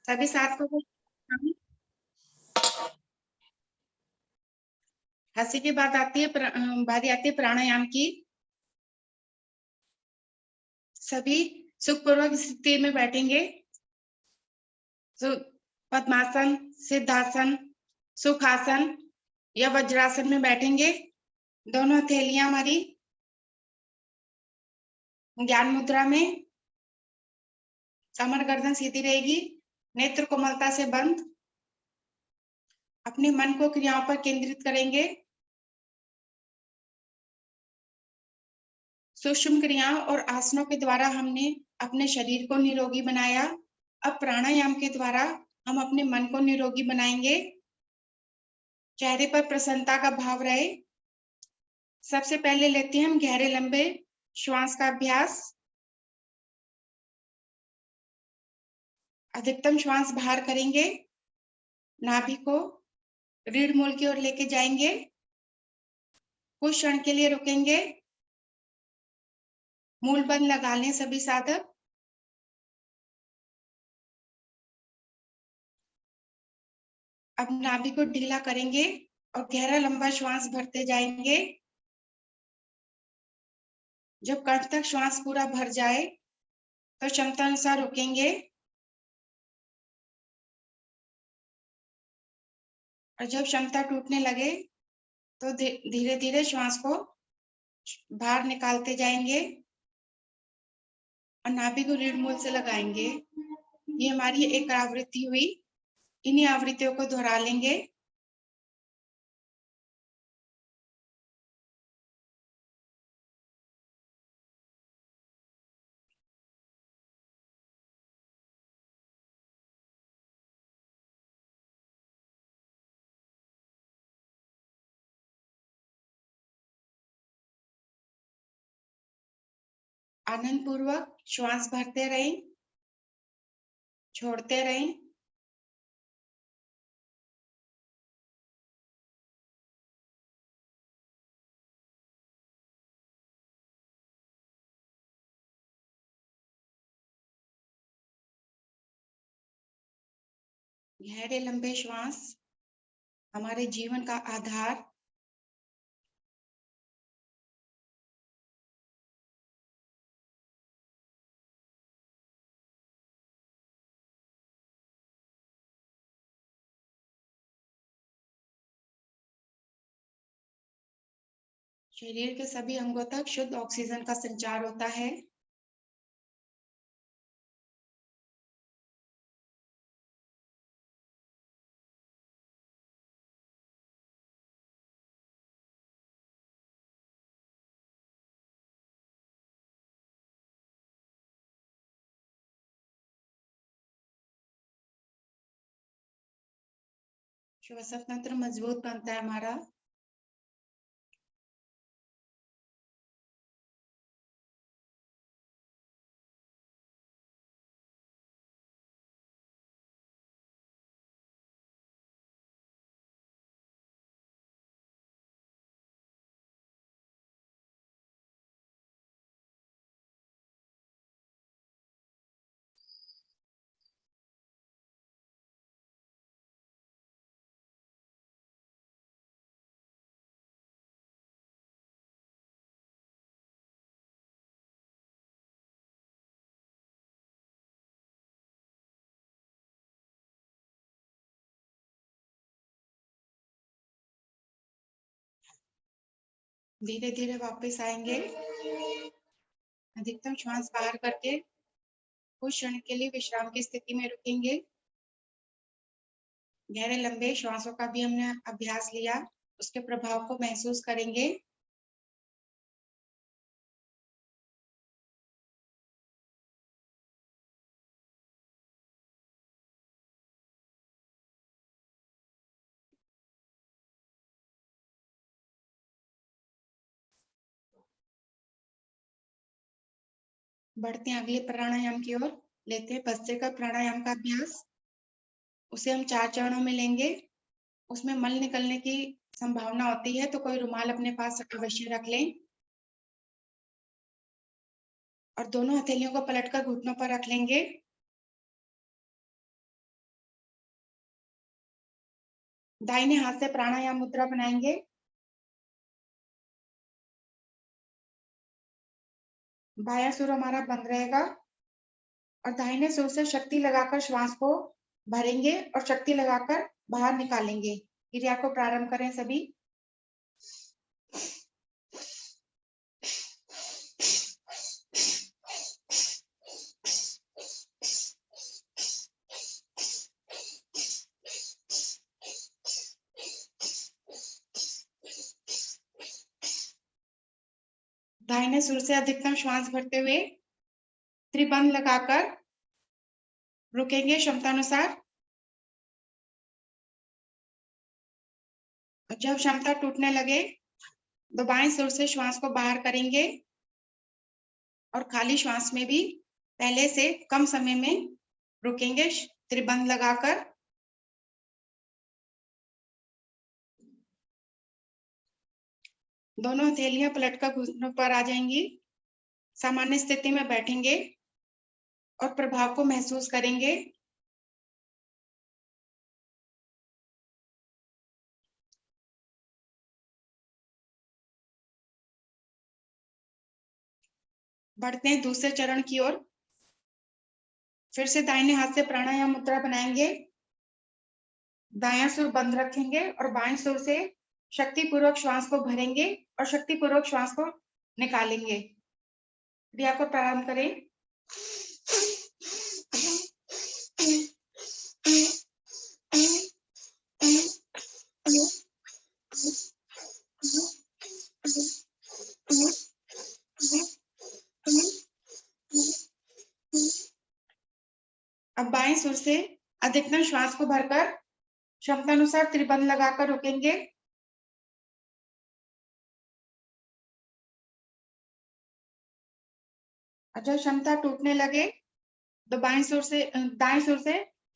सभी साथ को हंसी की बात आती है बारी आती है प्राणायाम की। सभी सुखपूर्वक स्थिति में बैठेंगे। पद्मासन, सिद्धासन, सुखासन या वज्रासन में बैठेंगे। दोनों हथेलियां हमारी ज्ञान मुद्रा में, कमर गर्दन सीधी रहेगी, नेत्र कोमलता से बंद। अपने मन को क्रियाओं पर केंद्रित करेंगे। सूक्ष्म क्रियाओं और आसनों के द्वारा हमने अपने शरीर को निरोगी बनाया। अब प्राणायाम के द्वारा हम अपने मन को निरोगी बनाएंगे। चेहरे पर प्रसन्नता का भाव रहे। सबसे पहले लेते हैं हम गहरे लंबे श्वास का अभ्यास। अधिकतम श्वास बाहर करेंगे। नाभि को रीढ़ मूल की ओर लेके जाएंगे। कुछ क्षण के लिए रुकेंगे। मूल बंद लगा लें सभी साधक। अब नाभि को ढीला करेंगे और गहरा लंबा श्वास भरते जाएंगे। जब कंठ तक श्वास पूरा भर जाए तो क्षमता अनुसार रुकेंगे और जब क्षमता टूटने लगे तो धीरे धीरे श्वास को बाहर निकालते जाएंगे और नाभि को रीढ़ मूल से लगाएंगे। ये हमारी एक आवृत्ति हुई। इन्हीं आवृत्तियों को दोहरा लेंगे। आनंद पूर्वक श्वास भरते रहें, छोड़ते रहें। गहरे लंबे श्वास हमारे जीवन का आधार। शरीर के सभी अंगों तक शुद्ध ऑक्सीजन का संचार होता है। श्वसन तंत्र मजबूत बनता है हमारा। धीरे धीरे वापस आएंगे। अधिकतम श्वास बाहर करके कुछ क्षण के लिए विश्राम की स्थिति में रुकेंगे। गहरे लंबे श्वासों का भी हमने अभ्यास लिया, उसके प्रभाव को महसूस करेंगे। बढ़ते हैं अगले प्राणायाम की ओर। लेते हैं भस्त्रिका प्राणायाम का अभ्यास। उसे हम 4 चरणों में लेंगे। उसमें मल निकलने की संभावना होती है तो कोई रुमाल अपने पास अवश्य रख लें और दोनों हथेलियों को पलटकर घुटनों पर रख लेंगे। दाहिने हाथ से प्राणायाम मुद्रा बनाएंगे। बायां सुर हमारा बंद रहेगा और दाहिने सुर से शक्ति लगाकर श्वास को भरेंगे और शक्ति लगाकर बाहर निकालेंगे। क्रिया को प्रारंभ करें सभी। दाहिने सुर से अधिकतम श्वास भरते हुए त्रिबंध लगाकर रुकेंगे क्षमतानुसार। जब क्षमता टूटने लगे तो बाएं सुर से श्वास को बाहर करेंगे और खाली श्वास में भी पहले से कम समय में रुकेंगे त्रिबंध लगाकर। दोनों हथेलियां पलटकर घुटनों पर आ जाएंगी। सामान्य स्थिति में बैठेंगे और प्रभाव को महसूस करेंगे। बढ़ते हैं दूसरे चरण की ओर। फिर से दाहिने हाथ से प्राणायाम मुद्रा बनाएंगे। दायां सुर बंद रखेंगे और बाएं सुर से शक्ति पूर्वक श्वास को भरेंगे और शक्ति पूर्वक श्वास को निकालेंगे। क्रिया को प्रारंभ करें। अब बाएं सुर से अधिकतम श्वास को भरकर क्षमतानुसार त्रिबंध लगाकर रुकेंगे। जब क्षमता टूटने लगे तो दाएं सुर से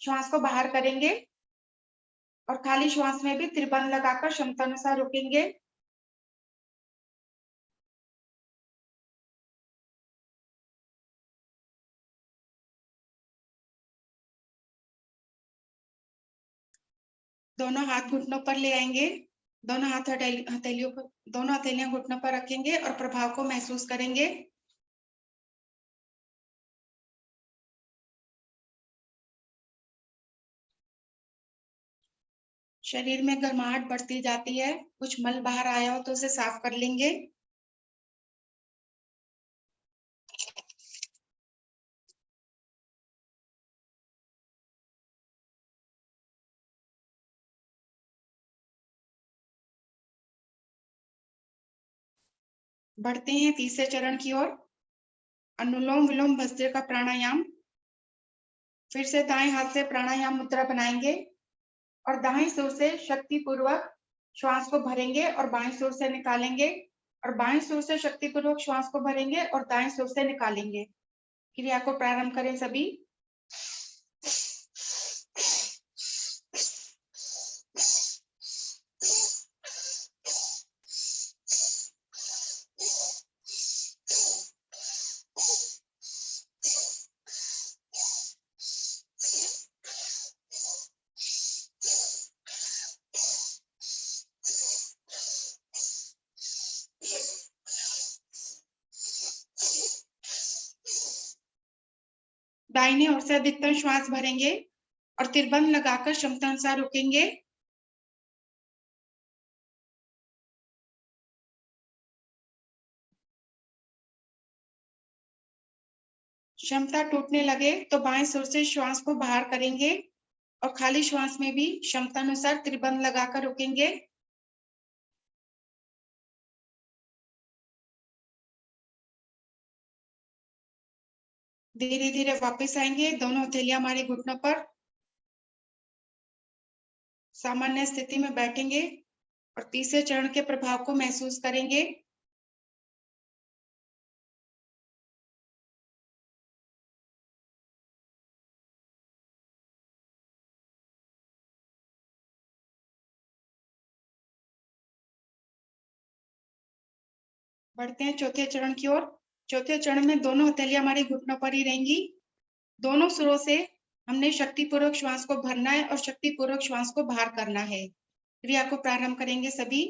श्वास को बाहर करेंगे और खाली श्वास में भी त्रिबंध लगाकर क्षमतानुसार रुकेंगे। दोनों हाथ घुटनों पर ले आएंगे। दोनों हथेलियां घुटनों पर रखेंगे और प्रभाव को महसूस करेंगे। शरीर में गर्माहट बढ़ती जाती है। कुछ मल बाहर आया हो तो उसे साफ कर लेंगे। बढ़ते हैं तीसरे चरण की ओर। अनुलोम विलोम भस्त्रिका प्राणायाम। फिर से दाएं हाथ से प्राणायाम मुद्रा बनाएंगे और दाएं सुर से शक्ति पूर्वक श्वास को भरेंगे और बाएं सुर से निकालेंगे और बाएं सुर से शक्ति पूर्वक श्वास को भरेंगे और दाएं सुर से निकालेंगे। क्रिया को प्रारंभ करें सभी। दाहिने ओर से अधिकतम श्वास भरेंगे और त्रिबंध लगाकर क्षमता अनुसार रुकेंगे। क्षमता टूटने लगे तो बाएं सुर से श्वास को बाहर करेंगे और खाली श्वास में भी क्षमता अनुसार त्रिबंध लगाकर रुकेंगे। धीरे धीरे वापस आएंगे। दोनों हथेलियां हमारी घुटनों पर। सामान्य स्थिति में बैठेंगे और तीसरे चरण के प्रभाव को महसूस करेंगे। बढ़ते हैं चौथे चरण की ओर। चौथे चरण में दोनों हथेलियां हमारी घुटनों पर ही रहेंगी। दोनों सुरों से हमने शक्ति पूर्वक श्वास को भरना है और शक्ति पूर्वक श्वास को बाहर करना है। क्रिया को प्रारंभ करेंगे सभी।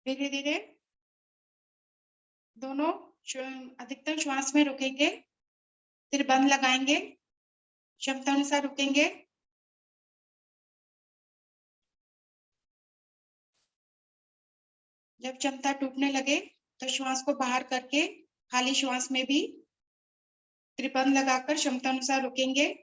धीरे धीरे दोनों अधिकतम श्वास में रुकेंगे, फिर बंद लगाएंगे, क्षमता अनुसार रुकेंगे। जब क्षमता टूटने लगे तो श्वास को बाहर करके खाली श्वास में भी त्रिबंध लगाकर क्षमता अनुसार रुकेंगे।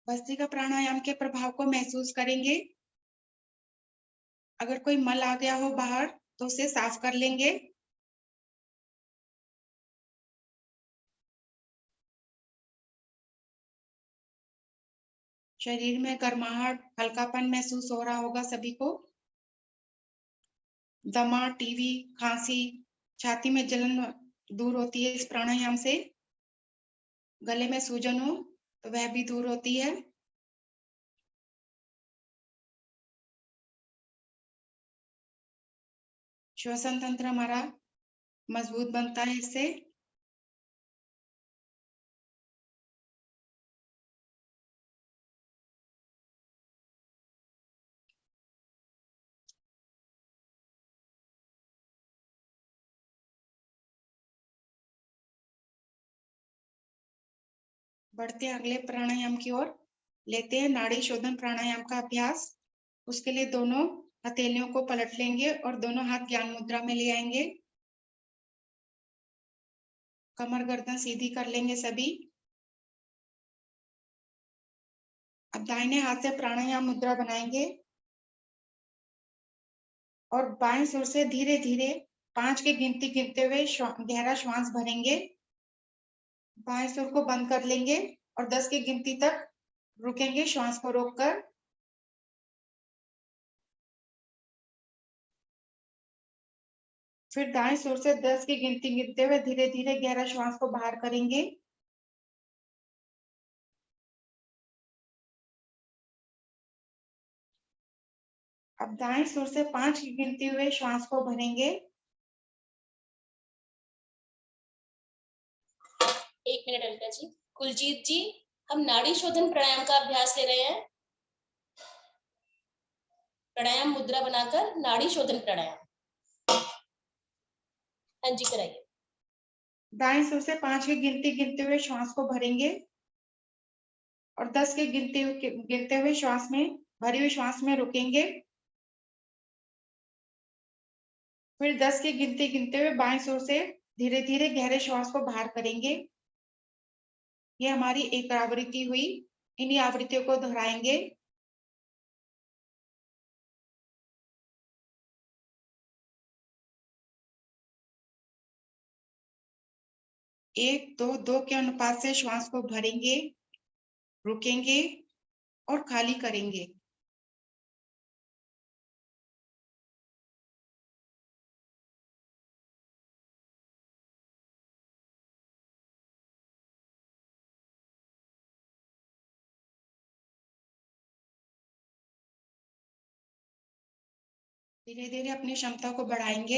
भस्त्रिका प्राणायाम के प्रभाव को महसूस करेंगे। अगर कोई मल आ गया हो बाहर तो उसे साफ कर लेंगे। शरीर में गर्माहट, हल्कापन महसूस हो रहा होगा सभी को। दमा, टीबी, खांसी, छाती में जलन दूर होती है इस प्राणायाम से। गले में सूजन हो तो वह भी दूर होती है। श्वसन तंत्र हमारा मजबूत बनता है इससे। बढ़ते अगले प्राणायाम की ओर लेते हैं, नाड़ी शोधन प्राणायाम का अभ्यास। उसके लिए दोनों हथेलियों को पलट लेंगे और दोनों हाथ ज्ञान मुद्रा में ले आएंगे। कमर गर्दन सीधी कर लेंगे सभी। अब दाहिने हाथ से प्राणायाम मुद्रा बनाएंगे और बाएं सुर से धीरे धीरे 5 की गिनती गिनते हुए गहरा श्वास भरेंगे। बाएं सुर को बंद कर लेंगे और 10 की गिनती तक रुकेंगे श्वास को रोककर। फिर दाएं सुर से 10 की गिनती गिनते हुए धीरे धीरे गहरा श्वास को बाहर करेंगे। अब दाएं सुर से 5 की गिनती हुए श्वास को भरेंगे। 1 मिनट अलका जी। कुलजीत जी, हम नाड़ी शोधन प्राणायाम का अभ्यास ले रहे हैं। प्राणायाम मुद्रा बनाकर नाड़ी शोधन प्राणायाम। हाँ जी, कराइए। दाएं सुर से 5 की गिनती गिनते हुए श्वास को भरेंगे और 10 के गिनते हुए श्वास में भरी हुई श्वास में रुकेंगे। फिर 10 की गिनती गिनते हुए बाएं सुर से धीरे धीरे गहरे श्वास को बाहर करेंगे। ये हमारी एक आवृत्ति हुई। इन्हीं आवृत्तियों को दोहराएंगे। 1-2-2 के अनुपात से श्वास को भरेंगे, रुकेंगे और खाली करेंगे। धीरे धीरे अपनी क्षमता को बढ़ाएंगे।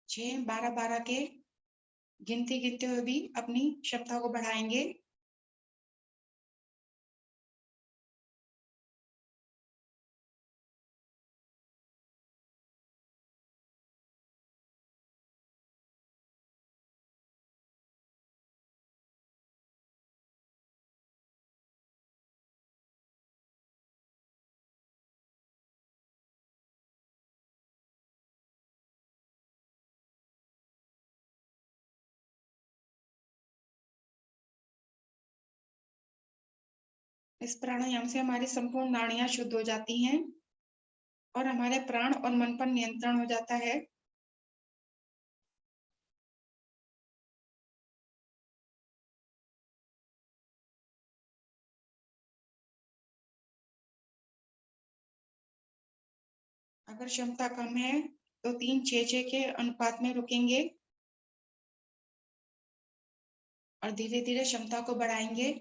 छह 12-12 के गिनती गिनते हुए भी अपनी क्षमता को बढ़ाएंगे। इस प्राणायाम से हमारी संपूर्ण नाड़ियां शुद्ध हो जाती हैं और हमारे प्राण और मन पर नियंत्रण हो जाता है। अगर क्षमता कम है तो 3-6-6 के अनुपात में रुकेंगे और धीरे धीरे क्षमता को बढ़ाएंगे।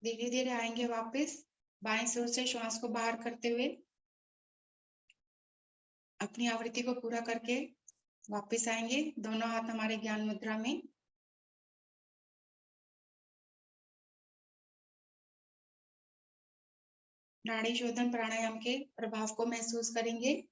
धीरे धीरे आएंगे वापस, बाएं सिर से श्वास को बाहर करते हुए अपनी आवृत्ति को पूरा करके वापस आएंगे। दोनों हाथ हमारे ज्ञान मुद्रा में। नाड़ी शोधन प्राणायाम के प्रभाव को महसूस करेंगे।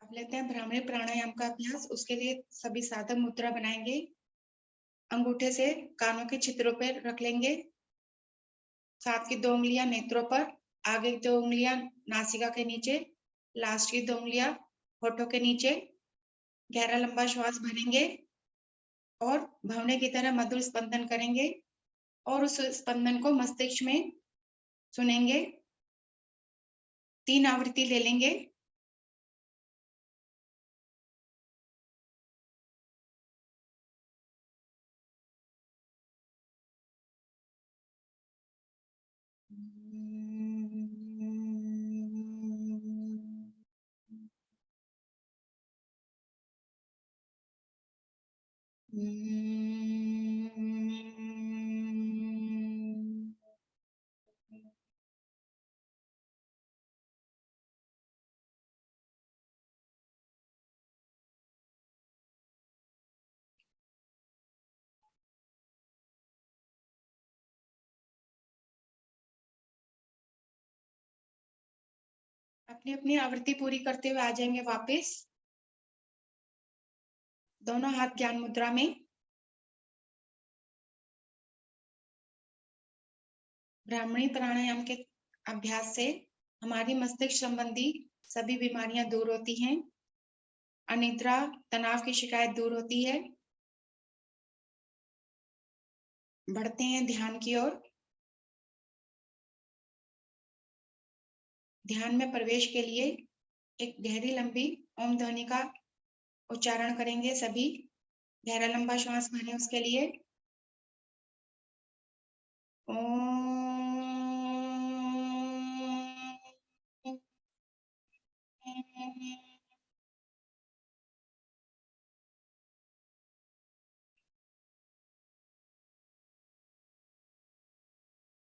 अब लेते हैं भ्रामरी प्राणायाम का अभ्यास। उसके लिए सभी साधक मुद्रा बनाएंगे। अंगूठे से कानों के छिद्रों पर रख लेंगे, साथ की 2 उंगलियां नेत्रों पर, आगे की 2 उंगलियां नासिका के नीचे, लास्ट की 2 उंगलियां होठों के नीचे। गहरा लंबा श्वास भरेंगे और भवने की तरह मधुर स्पंदन करेंगे और उस स्पंदन को मस्तिष्क में सुनेंगे। 3 आवृत्ति ले लेंगे। अपनी अपनी आवृत्ति पूरी करते हुए आ जाएंगे वापस। दोनों हाथ ज्ञान मुद्रा में। ब्राह्मणी प्राणायाम के अभ्यास से हमारी मस्तिष्क संबंधी सभी बीमारियां दूर होती हैं। अनिद्रा, तनाव की शिकायत दूर होती है। बढ़ते हैं ध्यान की ओर। ध्यान में प्रवेश के लिए एक गहरी लंबी ओम ध्वनि का उच्चारण करेंगे सभी। गहरा लंबा श्वास भरें उसके लिए। ओम।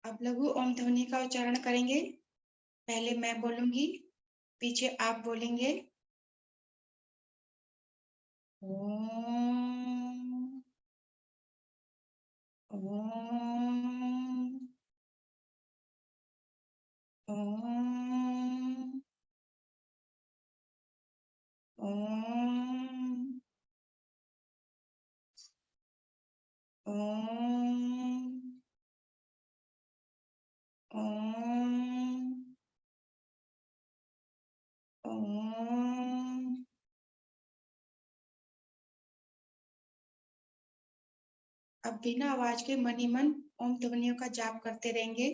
अब लघु ओम ध्वनि का उच्चारण करेंगे। पहले मैं बोलूंगी, पीछे आप बोलेंगे। ओम, ओम, ओम, ओम, ओम, ओम, ओम। अब बिना आवाज के मन ही मन ओम ध्वनियों का जाप करते रहेंगे।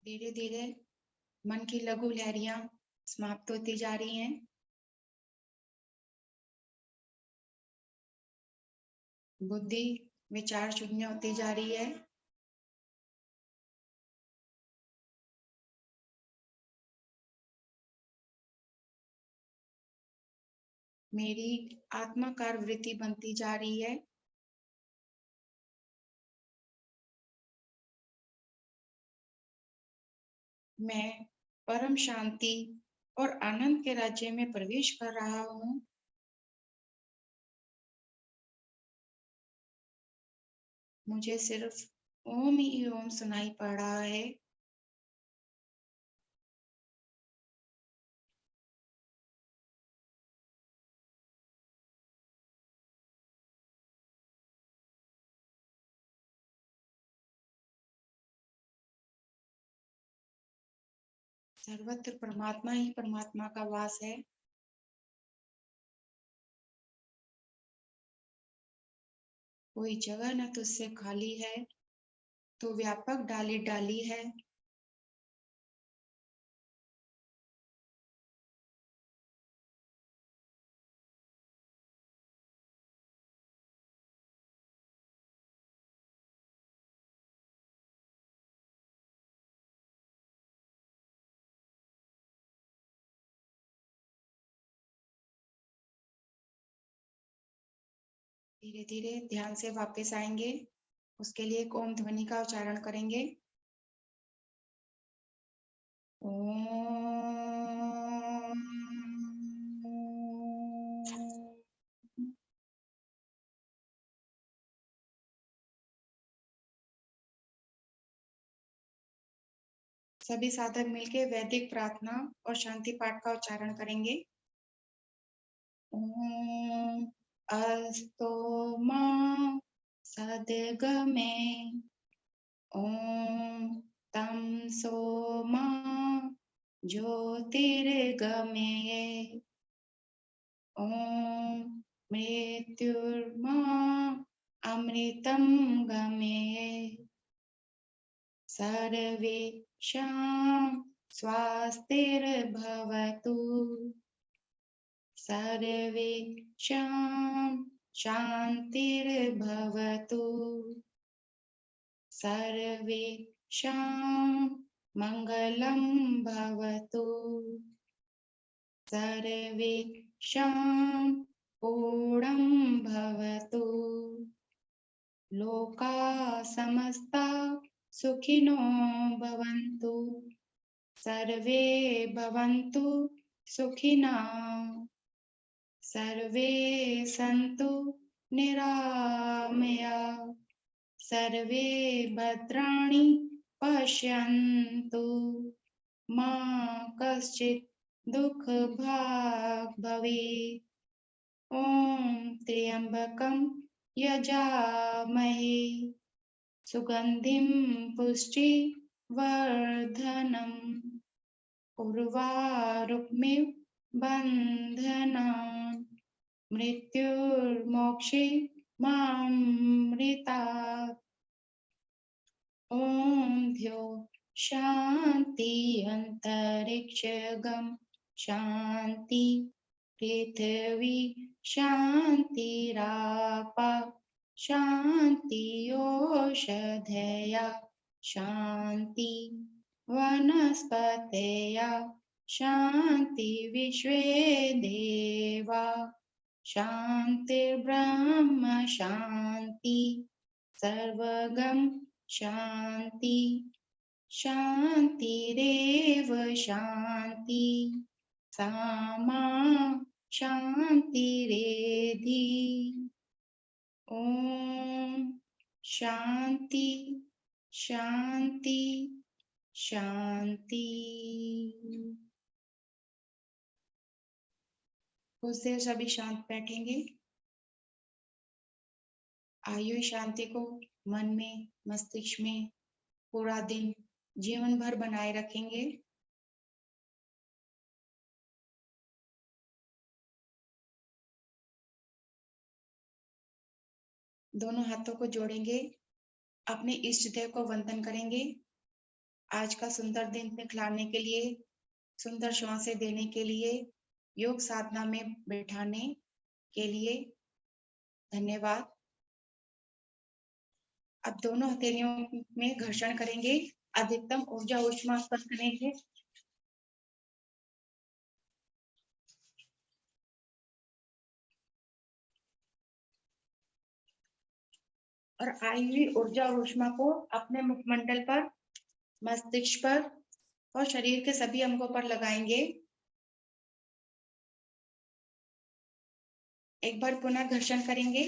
धीरे धीरे मन की लघु लहरियां समाप्त होती जा रही हैं। बुद्धि विचार शून्य होती जा रही है। मेरी आत्माकार वृत्ति बनती जा रही है। मैं परम शांति और आनंद के राज्य में प्रवेश कर रहा हूँ। मुझे सिर्फ ओम ही ओम सुनाई पड़ रहा है। सर्वत्र परमात्मा ही परमात्मा का वास है। कोई जगह न तुझसे खाली है, तो व्यापक डाली डाली है। धीरे धीरे ध्यान से वापस आएंगे। उसके लिए एक ओम ध्वनि का उच्चारण करेंगे। ओम। सभी साधक मिलकर वैदिक प्रार्थना और शांति पाठ का उच्चारण करेंगे। ओम अस्तो मा सद्गमे ओम तम सोमा ज्योतिर्गमे ओम मृत्युर्मा अमृतं गमे सर्वेषां स्वास्तिर्भवतु सर्वेषां शान्तिर्भवतु सर्वेषां मङ्गलं भवतु सर्वेषां पूर्णं भवतु लोकाः समस्ता सुखिनो भवन्तु सर्वे भवन्तु सुखिनः सर्वे सन्तु निरामयाः सर्वे भद्राणि पश्यन्तु मा कश्चित् दुःखभाग् भवेत् ॐ त्र्यम्बकं यजामहे सुगन्धिं पुष्टिवर्धनम् उर्वारुकमिव बन्धनान् मृत्युर्मोक्षे मामृतात् ॐ ध्यो शान्ति अन्तरिक्षगं शान्ति पृथिवी शान्तिरापः शान्ति ओषधयः शान्ति वनस्पतयः शान्ति विश्वे देवा शान्तिर्ब्रह्म शान्ति सर्वगं शान्ति शान्तिरेव शान्ति सामा शान्तिरेधि। ओम शांति शांति शांति। कुछ देर सभी शांत बैठेंगे। आयु शांति को मन में मस्तिष्क में पूरा दिन जीवन भर बनाए रखेंगे। दोनों हाथों को जोड़ेंगे, अपने इष्ट देव को वंदन करेंगे। आज का सुंदर दिन दिखलाने के लिए, सुंदर श्वासें देने के लिए, योग साधना में बैठाने के लिए धन्यवाद। अब दोनों हथेलियों में घर्षण करेंगे, अधिकतम ऊर्जा ऊष्मा उत्पन्न करेंगे। और आई हुई ऊर्जा ऊष्मा को अपने मुखमंडल पर, मस्तिष्क पर और शरीर के सभी अंगों पर लगाएंगे। एक बार पुनः घर्षण करेंगे।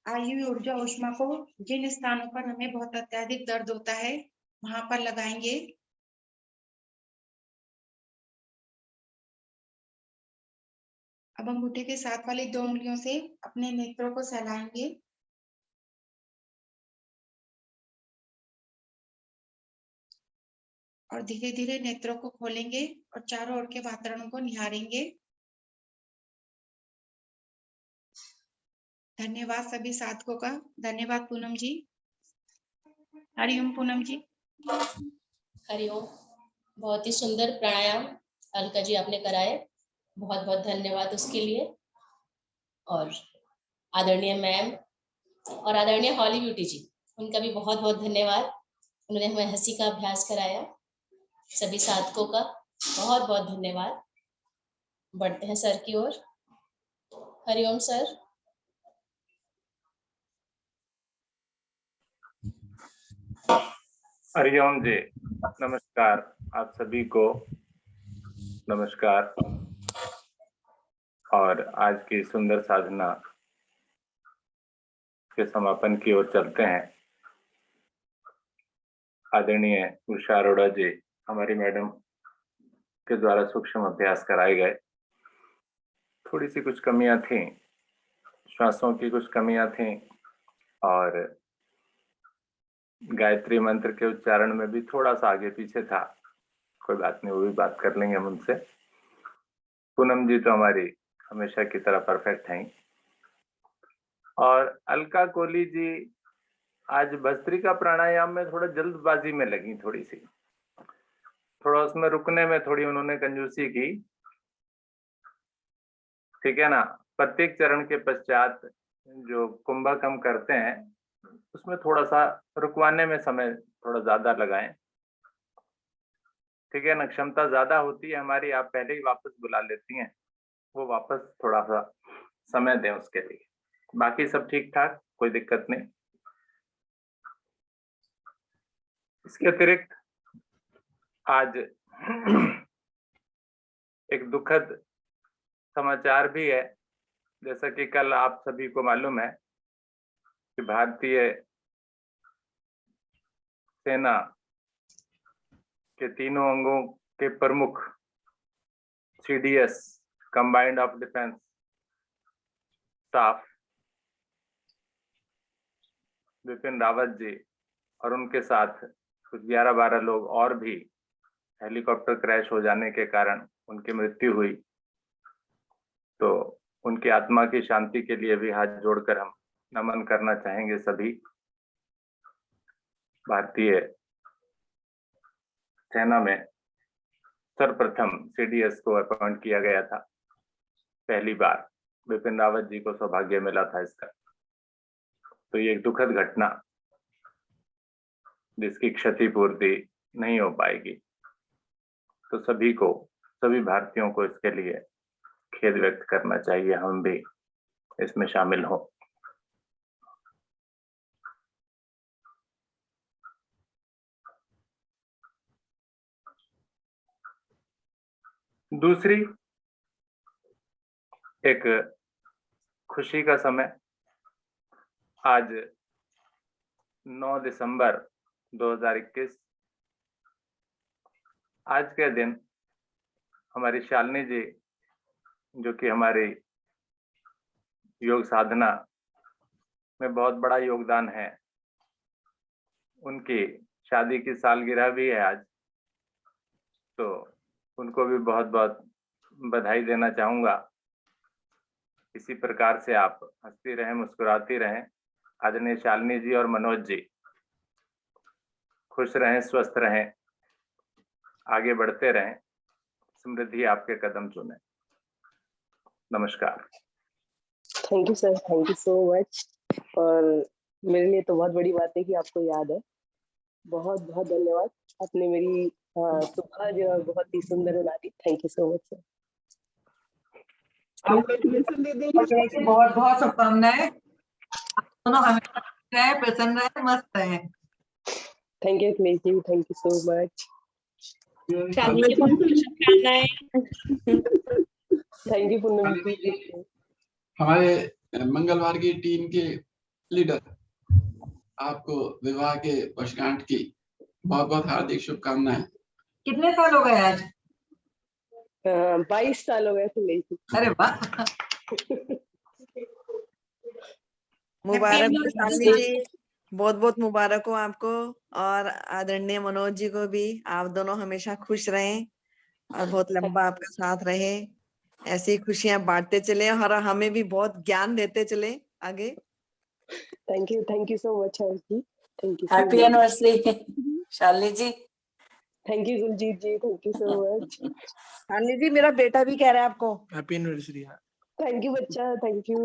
आई हुई ऊर्जा ऊष्मा को जिन स्थानों पर हमें बहुत अत्यधिक दर्द होता है वहां पर लगाएंगे। अब अंगूठे के साथ वाली 2 उंगलियों से अपने नेत्रों को सहलाएंगे। और धीरे धीरे नेत्रों को खोलेंगे और चारों ओर के वातावरण को निहारेंगे। धन्यवाद सभी साधकों का। धन्यवाद पूनम जी। हरिओम पूनम जी। हरिओम। बहुत ही सुंदर प्राणायाम अलका जी आपने कराए, बहुत बहुत धन्यवाद उसके लिए। और आदरणीय मैम और आदरणीय हॉली ब्यूटी जी, उनका भी बहुत बहुत धन्यवाद। उन्होंने हमें हंसी का अभ्यास कराया। सभी साधकों का बहुत बहुत धन्यवाद। बढ़ते हैं सर की ओर। हरिओम सर। हरिओम जी, नमस्कार आप सभी को। नमस्कार। और आज की सुंदर साधना के समापन की ओर चलते हैं। आदरणीय उषा अरोड़ा जी, हमारी मैडम के द्वारा सूक्ष्म अभ्यास कराए गए। थोड़ी सी कुछ कमियां थी, श्वासों की कुछ कमियां थी और गायत्री मंत्र के उच्चारण में भी थोड़ा सा आगे पीछे था। कोई बात नहीं, वो भी बात कर लेंगे हम उनसे। पूनम जी तो हमारी हमेशा की तरह परफेक्ट हैं। और अलका कोहली जी आज भस्त्रिका प्राणायाम में थोड़ा जल्दबाजी में लगी, थोड़ी सी, थोड़ा उसमें रुकने में थोड़ी उन्होंने कंजूसी की। ठीक है ना। प्रत्येक चरण के पश्चात जो कुंभक हम करते हैं उसमें थोड़ा सा रुकवाने में समय थोड़ा ज्यादा लगाएं। ठीक है ना। क्षमता ज्यादा होती है हमारी, आप पहले ही वापस बुला लेती हैं, वो वापस थोड़ा सा समय दें उसके लिए। बाकी सब ठीक ठाक, कोई दिक्कत नहीं। इसके अतिरिक्त आज एक दुखद समाचार भी है। जैसा कि कल आप सभी को मालूम है कि भारतीय सेना के तीनों अंगों के प्रमुख CDS combined of defence staff Bipin Rawat ji और उनके साथ कुछ 11-12 लोग और भी हेलीकॉप्टर क्रैश हो जाने के कारण उनकी मृत्यु हुई। तो उनकी आत्मा की शांति के लिए भी हाथ जोड़कर हम नमन करना चाहेंगे सभी भारतीय सेना में सर्वप्रथम CDS को अपॉइंट किया गया था। पहली बार बिपिन रावत जी को सौभाग्य मिला था इसका। तो ये एक दुखद घटना जिसकी क्षतिपूर्ति नहीं हो पाएगी। तो सभी भारतीयों को इसके लिए खेद व्यक्त करना चाहिए, हम भी इसमें शामिल हों। दूसरी एक खुशी का समय, आज 9 दिसंबर 2021, आज के दिन हमारी शालिनी जी, जो कि हमारी योग साधना में बहुत बड़ा योगदान है, उनकी शादी की सालगिरह भी है आज। तो उनको भी बहुत बहुत बधाई देना चाहूंगा। इसी प्रकार से आप हंसती रहें, मुस्कुराती रहें। आदरणीय शालिनी जी और मनोज जी खुश रहें, स्वस्थ रहें, आगे बढ़ते रहें, समृद्धि आपके कदम चुने। नमस्कार। Thank you sir, thank you so much. और मेरे लिए तो बहुत बड़ी बात है कि आपको याद है। बहुत बहुत धन्यवाद, आपने मेरी सुबह जो है बहुत ही सुंदर बना दी। Thank you so much sir. बहुत बहुत शुभकामनाएं, दोनों हमेशा प्रसन्न रहे, मस्त रहे। Thank you Akhilesh ji, thank you so much. Thank you Poonam ji. हमारे मंगलवार की टीम के लीडर, आपको विवाह के वर्षगांठ की बहुत बहुत हार्दिक शुभकामनाएं। कितने साल हो गए आज? 22 साल हो गए अखिलेश जी। अरे वाह, मुबारक हो शालिनी जी, बहुत बहुत मुबारक हो आपको और आदरणीय मनोज जी को भी। आप दोनों हमेशा खुश रहें और बहुत लंबा आपका साथ रहे। ऐसी खुशियां बांटते चले और हमें भी बहुत ज्ञान देते चले आगे। Thank you so much ji, thank you. Happy anniversary Shalini ji. Thank you Guljeet ji, thank you so much. Shalini ji, मेरा बेटा भी कह रहा है आपको हैप्पी एनिवर्सरी। थैंक यू बच्चा, thank you.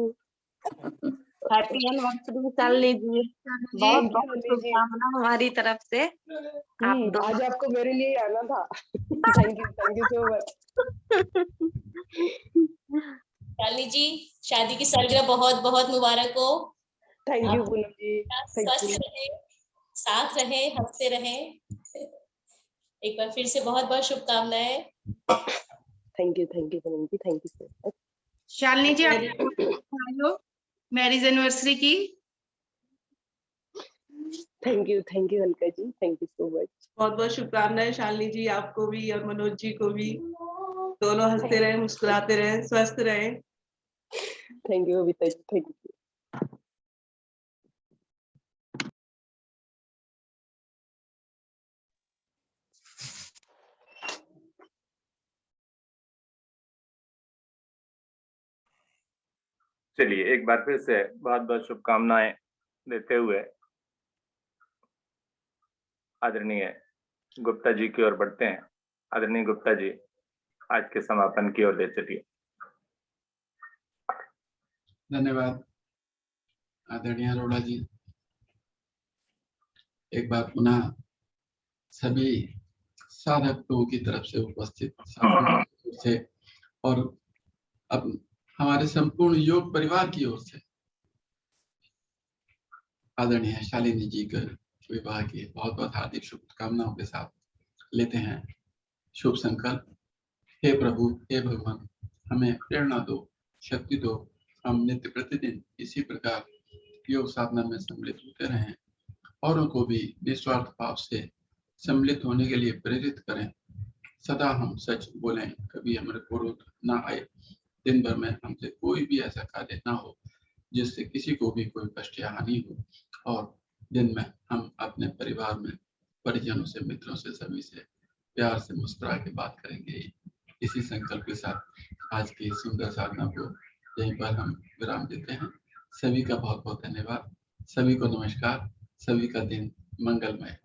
Happy anniversary Shalini ji, बहुत बहुत शुभकामना हमारी तरफ से। आज आपको मेरे लिए आना था। Thank you so much. Shalini ji, शादी की सालगिरह बहुत बहुत मुबारक हो। थैंक यू पूनम जी, स्वस्थ रहे, साथ रहे, हंसते रहे। एक बार फिर से बहुत बहुत शुभकामनाएं। Thank you Poonam ji, thank you so much. Shalini ji, आपको मैरिज एनिवर्सरी की। Thank you Alka ji, thank you so much. बहुत बहुत शुभकामनाएं शालिनी जी, आपको भी और मनोज जी को भी। दोनों हंसते रहे, मुस्कुराते रहे, स्वस्थ रहे। Thank you Abhita ji, thank you. चलिए, एक बार फिर से बहुत बहुत शुभकामनाएं देते हुए आदरणीय गुप्ता जी की ओर बढ़ते हैं। आदरणीय गुप्ता जी, आज के समापन की ओर ले चलिए। धन्यवाद आदरणीय अरोड़ा जी। एक बार पुनः सभी साधक लोगों की तरफ से उपस्थित से और अब हमारे संपूर्ण योग परिवार की ओर से आदरणीय शालिनी जी के विवाह की बहुत बहुत हार्दिक शुभकामनाओं के साथ लेते हैं शुभ संकल्प। हे प्रभु, हे भगवान, हमें प्रेरणा दो, शक्ति दो। हम नित्य प्रतिदिन इसी प्रकार योग साधना में सम्मिलित होते रहें, औरों को भी निस्वार्थ भाव से सम्मिलित होने के लिए प्रेरित करें। सदा हम सच बोलें, कभी हमारे क्रोध ना आए। दिन भर में हमसे कोई भी ऐसा कार्य ना हो जिससे किसी को भी कोई कष्ट या हानि हो, और दिन में हम अपने परिवार में परिजनों से, मित्रों से, सभी से प्यार से मुस्कुरा के बात करेंगे। इसी संकल्प के साथ आज की सुंदर साधना को यहीं पर हम विराम देते हैं। सभी का बहुत बहुत धन्यवाद। सभी को नमस्कार। सभी का दिन मंगलमय।